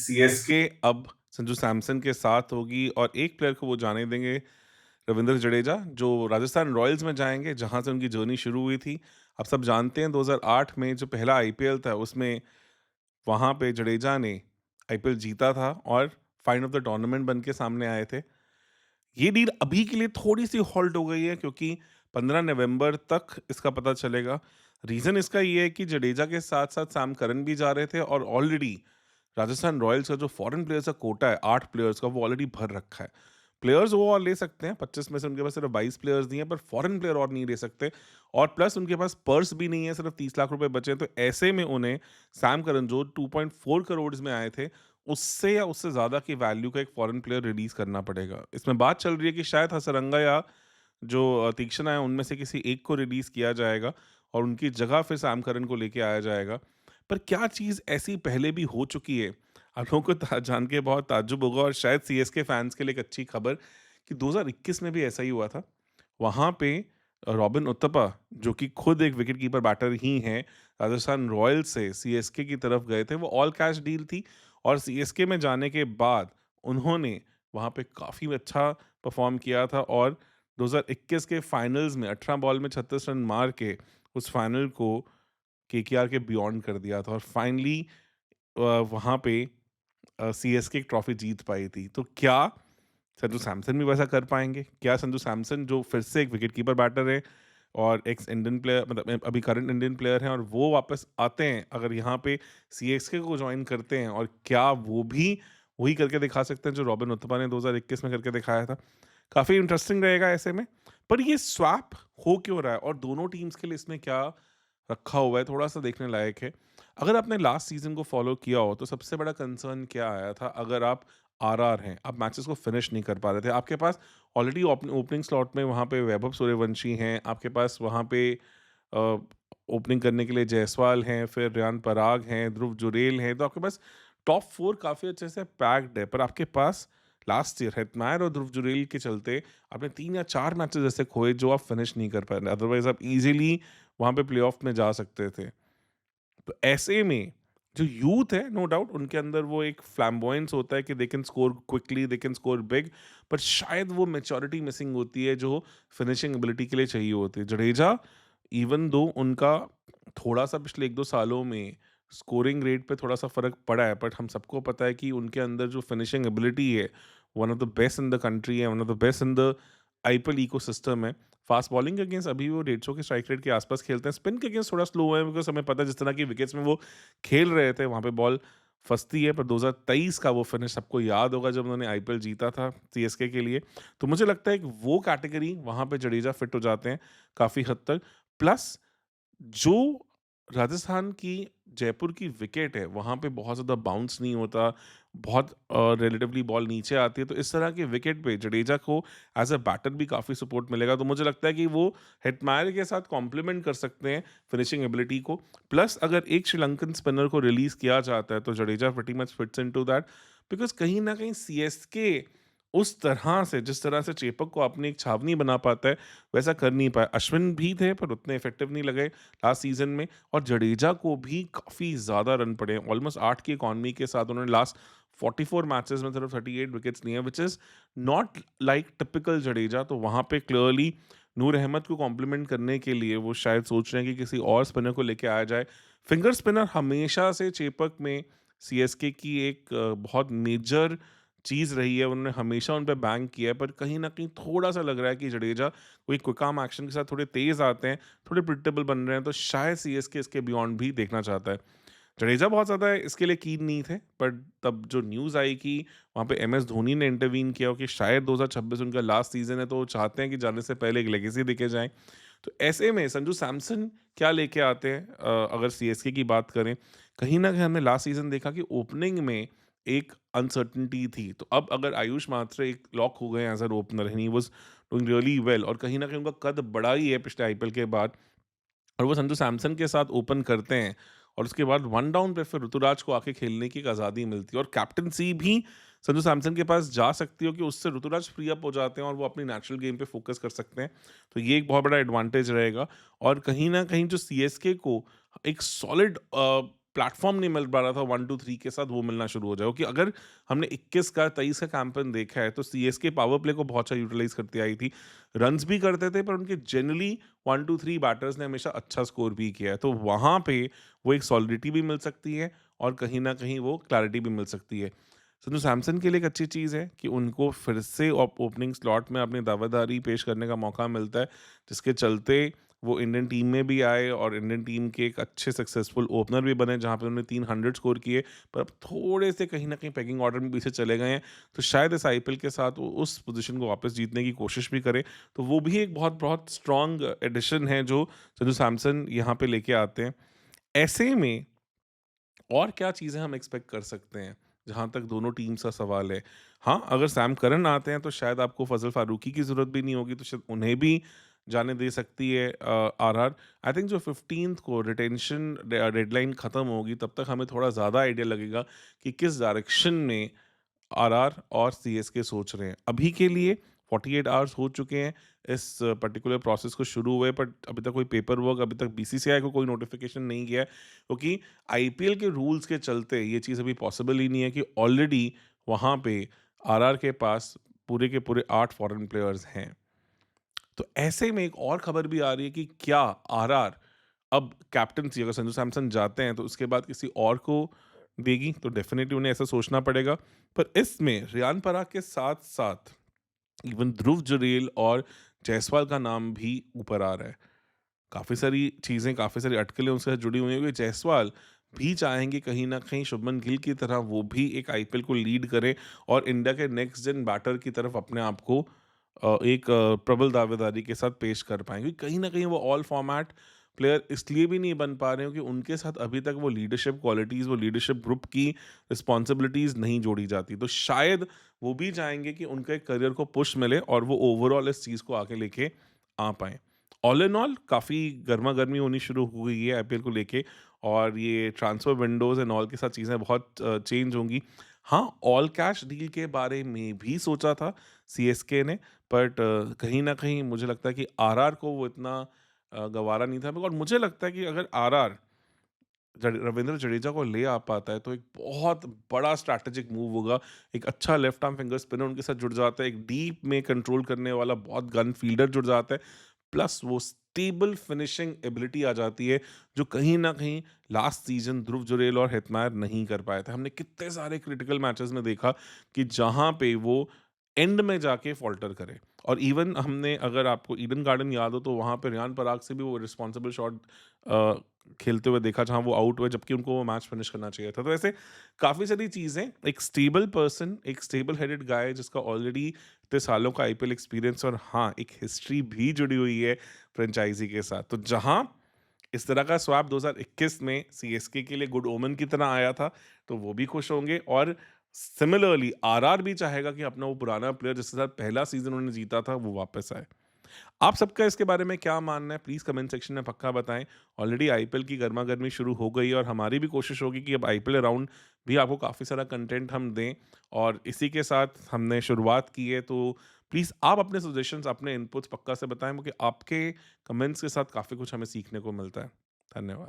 CSK अब संजू सैमसन के साथ होगी और एक प्लेयर को वो जाने देंगे, रविंद्र जडेजा, जो राजस्थान रॉयल्स में जाएँगे, जहाँ से उनकी जर्नी शुरू हुई थी। आप सब जानते हैं 2008 में जो पहला आईपीएल था, उसमें वहाँ पे जडेजा ने आईपीएल जीता था और फाइनल ऑफ द टूर्नामेंट बन के सामने आए थे। ये डील अभी के लिए थोड़ी-सी हॉल्ट हो गई है क्योंकि 15 नवंबर तक इसका पता चलेगा। रीज़न इसका ये है कि जडेजा के साथ-साथ सैम करन भी जा रहे थे और ऑलरेडी राजस्थान रॉयल्स का जो फॉरेन प्लेयर्स का कोटा है 8 प्लेयर्स का, वो ऑलरेडी भर रखा है। प्लेयर्स वो और ले सकते हैं, 25 में से उनके पास सिर्फ 22 प्लेयर्स दिए हैं, पर फॉरेन प्लेयर और नहीं ले सकते और प्लस उनके पास पर्स भी नहीं है, सिर्फ 30 लाख रुपए बचे हैं। तो ऐसे में उन्हें सैम करन जो 2.4 करोड़ में आए थे, उससे या उससे ज़्यादा की वैल्यू का एक फॉरेन प्लेयर रिलीज़ करना पड़ेगा। इसमें बात चल रही है कि शायद हसरंगा या जो तीक्ष्णा है, उनमें से किसी एक को रिलीज़ किया जाएगा और उनकी जगह फिर सैम करन को लेके आया जाएगा। पर क्या चीज़ ऐसी पहले भी हो चुकी है? आप लोगों को जान के बहुत ताज्जुब होगा और शायद सीएसके फैन्स के लिए एक अच्छी खबर कि 2021 में भी ऐसा ही हुआ था। वहाँ पे रॉबिन उथप्पा, जो कि खुद एक विकेट कीपर बैटर ही हैं, राजस्थान रॉयल्स से सीएसके की तरफ गए थे। वो ऑल कैश डील थी और सीएसके में जाने के बाद उन्होंने वहाँ पे काफ़ी अच्छा परफ़ॉर्म किया था और 2021 के फाइनल्स में 18 बॉल में 36 रन मार के उस फाइनल को केकेआर के बियॉन्ड कर दिया था और फाइनली वहाँ पे सीएसके एक ट्रॉफी जीत पाई थी। तो क्या संजू सैमसन भी वैसा कर पाएँगे? क्या संजू सैमसन, जो फिर से एक विकेट कीपर बैटर है और एक्स इंडियन प्लेयर, मतलब अभी करंट इंडियन प्लेयर हैं, और वो वापस आते हैं, अगर यहाँ पे सीएसके को जॉइन करते हैं, और क्या वो भी वही करके दिखा सकते हैं जो रॉबिन उथप्पा ने 2021 में करके दिखाया था? काफ़ी इंटरेस्टिंग रहेगा ऐसे में। पर ये स्वैप हो क्यों रहा है और दोनों टीम्स के लिए इसमें क्या रखा हुआ है, थोड़ा-सा देखने लायक है। अगर आपने लास्ट सीज़न को फ़ॉलो किया हो, तो सबसे बड़ा कंसर्न क्या आया था? अगर आप आरआर हैं, आप मैचेस को फिनिश नहीं कर पा रहे थे। आपके पास ऑलरेडी ओपनिंग स्लॉट में वहाँ पे वैभव सूर्यवंशी हैं, आपके पास वहाँ पे अ, ओपनिंग करने के लिए जायसवाल हैं, फिर रियान पराग हैं, ध्रुव जुरैल हैं, तो आपके पास टॉप 4 काफ़ी अच्छे से पैक्ड है। पर आपके पास लास्ट ईयर हेटमायर और ध्रुव जुरैल के चलते आपने 3 या 4 मैचेस ऐसे खोए जो आप फिनिश नहीं कर पाए। अदरवाइज़ आप ईज़िली वहाँ पे प्लेऑफ में जा सकते थे। तो ऐसे में जो यूथ है, नो डाउट उनके अंदर वो एक फ्लैम्बॉयंस होता है कि they can score quickly, they can score big, पर शायद वो मैच्योरिटी मिसिंग होती है जो फिनिशिंग एबिलिटी के लिए चाहिए होती है। जडेजा, इवन दो उनका थोड़ा-सा पिछले 1-2 सालों में स्कोरिंग रेट पे थोड़ा-सा फ़र्क पड़ा है, बट हम सबको पता है कि उनके अंदर जो फिनिशिंग एबिलिटी है, one of the best in the country है, one of the best in the IPL ecosystem है। फास्ट बॉलिंग के अगेंस्ट अभी वो 150 के स्ट्राइक रेट के आसपास खेलते हैं। स्पिन के अगेंस्ट थोड़ा स्लो है, बिकॉज़ हमें पता है जिस तरह की विकेट्स में वो खेल रहे थे, वहाँ पे बॉल फँसती है। पर 2023 का वो फिनिश सबको याद होगा जब उन्होंने आईपीएल जीता था सीएसके के लिए। तो मुझे लगता है कि वो कैटेगरी वहाँ पे जडेजा फिट हो जाते हैं काफ़ी हद तक। प्लस जो राजस्थान की जयपुर की विकेट है, वहाँ पे बहुत ज़्यादा बाउंस नहीं होता, बहुत रिलेटिवली बॉल नीचे आती है, तो इस तरह की विकेट पे जडेजा को एज़ अ बैटर भी काफ़ी सपोर्ट मिलेगा। तो मुझे लगता है कि वो हेटमायर के साथ कॉम्प्लीमेंट कर सकते हैं फिनिशिंग एबिलिटी को। प्लस अगर एक श्रीलंकन स्पिनर को रिलीज़ किया जाता है, तो Jadeja pretty much fits into that, because कहीं न कहीं सीएसके उस तरह से, जिस तरह से चेपक को अपनी एक छावनी बना पाता है, वैसा कर नहीं पाया। अश्विन भी थे, पर उतने इफेक्टिव नहीं लगे लास्ट सीज़न में, और जडेजा को भी काफ़ी ज़्यादा रन पड़े हैं। ऑलमोस्ट 8 की इकॉनमी के साथ उन्होंने लास्ट 44 मैचेस में सिर्फ 38 विकेट्स लिए हैं, which is not like typical Jadeja. तो वहाँ पे क्लियरली नूर अहमद को कॉम्प्लीमेंट करने के लिए वो शायद सोच रहे हैं कि किसी और स्पिनर को लेके आया जाए। फिंगर स्पिनर हमेशा से चेपक में सीएसके की एक बहुत मेजर चीज़ रही है, उन्होंने हमेशा उन पे बैंक किया है, पर कहीं न कहीं थोड़ा-सा लग रहा है कि जडेजा कोई क्विक आर्म एक्शन के साथ थोड़े तेज़ आते हैं, थोड़े प्रिडिक्टेबल बन रहे हैं, तो शायद सीएसके इसके बियॉन्ड भी देखना चाहता है। जडेजा बहुत ज़्यादा इसके लिए कीन नहीं थे, बट तब जो न्यूज़ आई कि वहाँ पे एमएस धोनी ने इंटरवीन किया हो कि शायद 2026 उनका लास्ट सीज़न है, तो वो चाहते हैं कि जाने से पहले एक लेगेसी देके जाएँ। तो ऐसे में संजू सैमसन क्या लेके आते हैं, अगर सीएसके की बात करें, कहीं न कहीं हमने लास्ट सीज़न देखा कि ओपनिंग में एक अनसर्टेनिटी थी। तो अब अगर आयुष मात्रे एक लॉक हो गए as an opener and he was doing really well, और कहीं न कहीं उनका कद बढ़ा ही है पिछले आईपीएल के बाद, और वो संजू सैमसन के साथ ओपन करते हैं, और उसके बाद वन डाउन पे फिर ऋतुराज को आके खेलने की एक आज़ादी मिलती है, और कैप्टेंसी भी संजू सैमसन के पास जा सकती हो कि उससे ऋतुराज फ्री अप हो जाते हैं और वो अपनी नेचुरल गेम पे फोकस कर सकते हैं। तो ये एक बहुत बड़ा एडवांटेज रहेगा, और कहीं न कहीं जो सीएसके को एक सॉलिड प्लेटफ़ॉर्म नहीं मिल पा रहा था 1-2-3 के साथ, वो मिलना शुरू हो जाए। क्योंकि अगर हमने 21 का 23 का कैंपेन देखा है, तो सीएसके पावर प्ले को बहुत अच्छा यूटिलाइज़ करती आई थी। रन्स भी करते थे, पर उनके जनरली 1-2-3 बैटर्स ने हमेशा अच्छा स्कोर भी किया है। तो वहाँ पे वो एक सॉलिडिटी भी मिल सकती है और कहीं न कहीं वो क्लैरिटी भी मिल सकती है। संजू सैमसन के लिए एक अच्छी चीज़ है कि उनको फिर से ओपनिंग स्लॉट में अपनी दावेदारी पेश करने का मौका मिलता है, जिसके चलते वो इंडियन टीम में भी आए और इंडियन टीम के एक अच्छे सक्सेसफुल ओपनर भी बने, जहाँ पे उन्होंने 300 स्कोर किए। पर अब थोड़े से कहीं न कहीं पैकिंग ऑर्डर में पीछे चले गए हैं, तो शायद इस आईपीएल के साथ वो उस पोज़ीशन को वापस जीतने की कोशिश भी करें। तो वो भी एक बहुत-बहुत स्ट्रॉन्ग एडिशन है जो संजू सैमसन यहाँ पे लेके आते हैं। ऐसे में और क्या चीज़ें हम एक्सपेक्ट कर सकते हैं, जहाँ तक दोनों टीम्स का सवाल है? हाँ, अगर सैम करन आते हैं तो शायद आपको फ़ज़ल फ़ारूकी की ज़रूरत भी नहीं होगी, तो शायद उन्हें भी जाने दे सकती है आरआर। आई थिंक जो 15th को रिटेंशन डेडलाइन खत्म होगी, तब तक हमें थोड़ा ज़्यादा आइडिया लगेगा कि किस डायरेक्शन में आरआर और सीएसके सोच रहे हैं। अभी के लिए 48 आवर्स हो चुके हैं इस पर्टिकुलर प्रोसेस को शुरू हुए, बट अभी तक कोई पेपर वर्क, अभी तक बीसीसीआई को कोई नोटिफिकेशन नहीं गया है, क्योंकि आईपीएल के रूल्स के चलते ये चीज़ अभी पॉसिबल ही नहीं है कि ऑलरेडी वहाँ पे आरआर के पास पूरे के पूरे 8 फॉरेन प्लेयर्स हैं। तो ऐसे में एक और खबर भी आ रही है कि क्या आरआर अब कैप्टेंसी, अगर संजू सैमसन जाते हैं तो उसके बाद किसी और को देगी, तो डेफिनेटली उन्हें ऐसा सोचना पड़ेगा। पर इसमें रियान पराग के साथ-साथ इवन ध्रुव जुरैल और जायसवाल का नाम भी ऊपर आ रहा है। काफ़ी सारी चीज़ें, काफ़ी सारी अटकलें उनसे जुड़ी हुई हैं, क्योंकि जायसवाल भी चाहेंगे कहीं न कहीं शुभमन गिल की तरह वो भी एक आईपीएल को लीड करें और इंडिया के नेक्स्ट जेन बैटर की तरफ अपने आप को एक प्रबल दावेदारी के साथ पेश कर पाएँ। क्योंकि कहीं न कहीं वो ऑल फॉर्मेट प्लेयर इसलिए भी नहीं बन पा रहे हो कि उनके साथ अभी तक वो लीडरशिप क्वालिटीज़, वो लीडरशिप ग्रुप की रिस्पॉन्सिबिलिटीज़ नहीं जोड़ी जाती। तो शायद वो भी चाहेंगे कि उनके करियर को पुश मिले और वो ओवरऑल इस चीज़ को आगे लेके आ पाएँ। ऑल इन ऑल काफ़ी गरमा-गर्मी होनी शुरू हो गई है आईपीएल को लेके और ये ट्रांसफर विंडोज़ एंड ऑल के साथ चीज़ें बहुत चेंज होंगी। हाँ, ऑल कैश डील के बारे में भी सोचा था सीएसके ने, बट कहीं न कहीं मुझे लगता है कि आरआर को वो इतना गँवारा नहीं था, और मुझे लगता है कि अगर आरआर रविंद्र जडेजा को ले आ पाता है तो एक बहुत बड़ा स्ट्रैटेजिक मूव होगा। एक अच्छा लेफ्ट आर्म फिंगर स्पिनर उनके साथ जुड़ जाता है, एक डीप में कंट्रोल करने वाला बहुत गन फील्डर जुड़ जाता है, प्लस वो स्टेबल फिनिशिंग एबिलिटी आ जाती है, जो कहीं न कहीं लास्ट सीज़न ध्रुव जुरैल और हेटमायर नहीं कर पाए थे। हमने कितने सारे क्रिटिकल मैचेज़ में देखा कि जहाँ पे वो एंड में जाके फ़ॉल्टर करे, और इवन हमने, अगर आपको ईडन गार्डन याद हो, तो वहाँ पे रियान पराग से भी वो रिस्पॉन्सिबल शॉट अ, खेलते हुए देखा, जहाँ वो आउट हुए, जबकि उनको वो मैच फिनिश करना चाहिए था। तो ऐसे काफ़ी सारी चीज़ें, एक स्टेबल पर्सन, एक स्टेबल हेडेड गाय जिसका ऑलरेडी इतने सालों का आईपीएल एक्सपीरियंस और हाँ, एक हिस्ट्री भी जुड़ी हुई है फ्रेंचाइज़ी के साथ। तो जहाँ इस तरह का स्वैप 2021 में सीएसके के लिए गुड ओमेन की तरह आया था, तो वो भी खुश होंगे, और सिमिलरली आरआर भी चाहेगा कि अपना वो पुराना प्लेयर जिसके साथ पहला सीज़न उन्होंने जीता था, वो वापस आए। आप सबका इसके बारे में क्या मानना है? प्लीज़ कमेंट सेक्शन में पक्का बताएँ। ऑलरेडी आईपीएल की गरमा-गर्मी शुरू हो गई है और हमारी भी कोशिश होगी कि अब आईपीएल अराउंड भी आपको काफ़ी सारा कंटेंट हम दें, और इसी के साथ हमने शुरुआत की है, तो प्लीज़ आप अपने सजेशंस, अपने इनपुट्स पक्का से बताएँ, क्योंकि आपके कमेंट्स के साथ काफ़ी कुछ हमें सीखने को मिलता है। धन्यवाद।